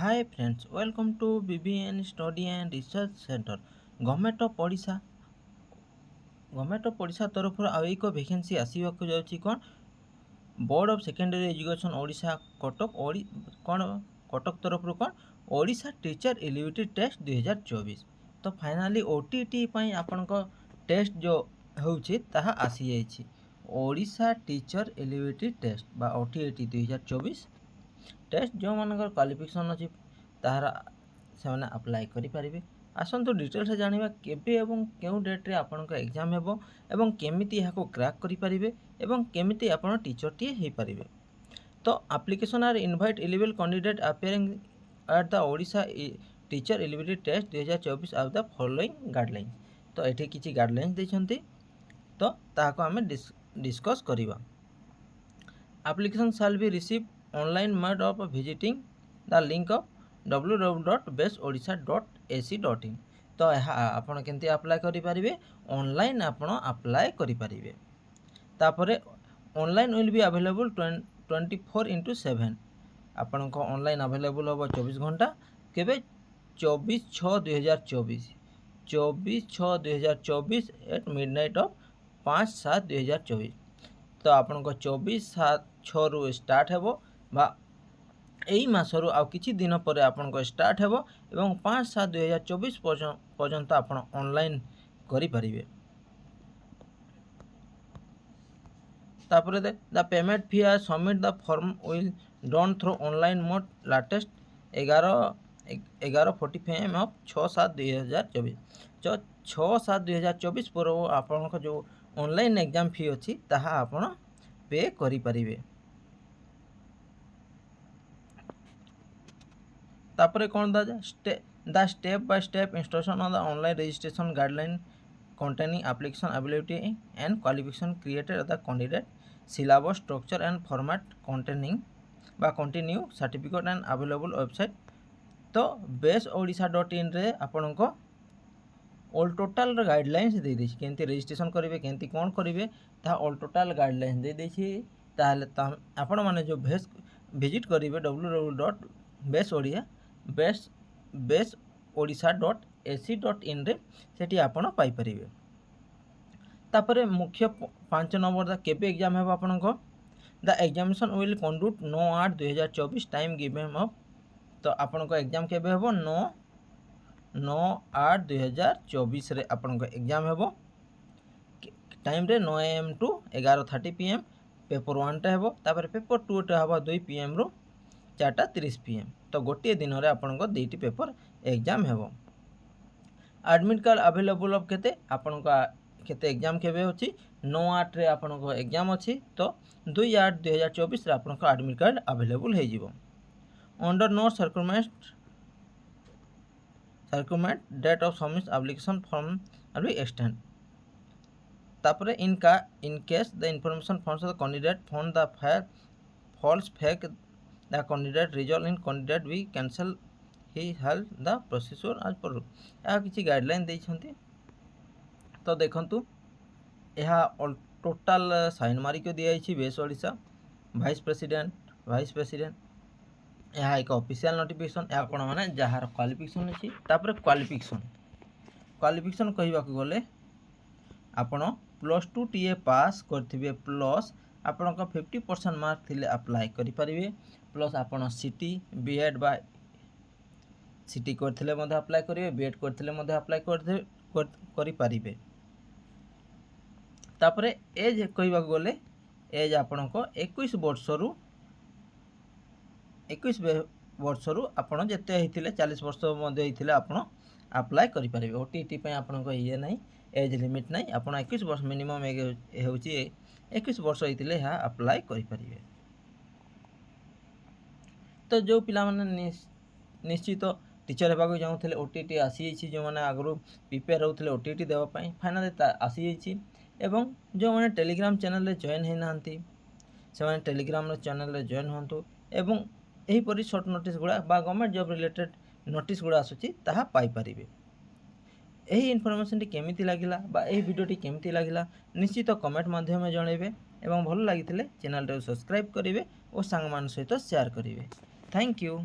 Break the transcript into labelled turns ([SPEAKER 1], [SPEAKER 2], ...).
[SPEAKER 1] Hi friends, welcome to BBN Study and Research Center. Government of Odisha तरफ एक vacancy आसवाक जाऊँगी कौन board of secondary education Odisha Cuttack कौन कटक तरफ कौन ओडिशा टीचर एलिजिबिलिटी टेस्ट 2024। तो फाइनाली ओटीटी आपण टेस्ट जो होची ताहा आसी जाइछि ओडिशा टीचर एलिजिबिलिटी टेस्ट बा ओटीटी 2024 टेस्ट जो मानकर क्वालिफिकेशन अच्छी तार से अप्लाई करें। आसतु डिटेल्स जाना केबे एवं क्यों डेट्रे आपण एग्जाम हेबो एवं केमिति याको क्रैक करें एवं केमिति आपण टीचर टी हो पारे। तो application are invite eligible candidate appearing at the Odisha teacher eligibility test 2024 of the following guideline. तो ये किसी गाइडलाइन देछंती तो ताको आमे डिस्कस करिवा। Application shall be receive online mode of visiting the link of www.bestodisha.ac.in। तो यह आपन केंती अप्लाई करि परिबे ऑनलाइन आपन अप्लाई करि परिबे। तापरे ऑनलाइन विल बी अवेलेबल 24/7 आपन को ऑनलाइन अवेलेबल हो 24 घंटा केबे 24/6/2024 24/6/2024 एट मिडनाइट ऑफ 5/7/2024। तो आपन को 24/7/6 रु स्टार्ट हेबो बा एई मासरु आ किछि दिन पर आपन को स्टार्ट हेबो एवं 5/7/2024 पर्यंत आपन ऑनलाइन करि परिबे। तापरे the payment fee or submit the form will done through online mode latest 11:45 AM of 6/7/2024। जो 6/7/2024 पर आपन को जो ऑनलाइन एग्जाम फी अछि ताहा आपन पे करि परिबे। तापरे कौन the step by step instruction on the online registration guideline containing application ability and qualification created the candidate syllabus structure and format containing बा continue certificate and available website। तो bestodisha.in रे आपन को ऑल टोटल गाइडलाइंस दे देछि केंती registration करिवे केंती कोन करिवे ता all total guidelines दे देछि। ताहले आपन माने जो विजिट करिवे www.bestodisha.ac.in रे सेठी आपन पाई परिवे। तापरे मुख्य 5 नंबर दा केबे एग्जाम हेबो आपन को the examination will conduct 9/8/2024 time given of. तो आपन को एग्जाम केबे हेबो 9/8/2024 रे आपन को एग्जाम हेबो टाइम रे 9 AM टू 11:30 PM। पेपर 1 टा हेबो तापर पेपर 2 टा हेबो 2 PM रो 4:30 PM। तो गोटे दिन रे आपन को 2टी पेपर एग्जाम हेबो। एडमिट कार्ड अवेलेबल ऑफ केते आपन को केते एग्जाम केबे होची 9/8 रे आपन को एग्जाम अछि। तो 2/8/2024 रे आपन को एडमिट कार्ड अवेलेबल हे जिवो। Under no circumstance date of submit application form are be extend. तापरे in case the information forms the candidate found the false fake the candidate result in candidate we cancel he held the procedure आज पर या किसी guideline देछंती। तो देखंतु यह total sign मारी को दिया छी बेस ओडिशा वाइस प्रेसिडेंट यह एक ऑफिशियल नोटिफिकेशन या आपण माने जहार क्वालिफिकेशन अछि। तापर क्वालिफिकेशन कहबा को गले आपण +2 टीए पास करथिबे प्लस आपण को 50% मार्क थिले अप्लाई करि परिबे प्लस आपण सिटी बीएड बा सिटी करथिले मध्ये अप्लाई करिवे बीएड करथिले मध्ये अप्लाई करि परिबे। तापरे एज कहबा को गले एज आपण को 21 वर्षरु आपण जते हिथिले 40 वर्ष मध्ये हिथिले आपण अप्लाई करि परिबे। ओटीटी पय आपण को ये नै एज लिमिट नै आपण 21 वर्ष मिनिमम हेउची 21 वर्ष हिथिले हा अप्लाई करि परिबे। तो जो पिला माने निश्चित टीचर हेबाको जाउथले ओटीटी आसी छी जो माने आगरो प्रिपेयर होथले ओटीटी देबा पय फाइनली आसी छी एवं जो माने टेलीग्राम चैनल रे जॉइन हे नांती से माने टेलीग्राम रे चैनल रे जॉइन होंतु एवं एही परि शॉर्ट नोटिस गुडा बा गवर्नमेंट जॉब रिलेटेड नोटिस गुडा आसुची ताहा पाई परिबे। एही इन्फॉर्मेशन टी केमिति लागिला बा एही वीडियो टी केमिति लागिला निश्चित कमेंट माध्यम में जणैबे एवं भल लागिथिले चैनल रे सब्सक्राइब करिवे और संग मान सहित शेयर करिवे। Thank you.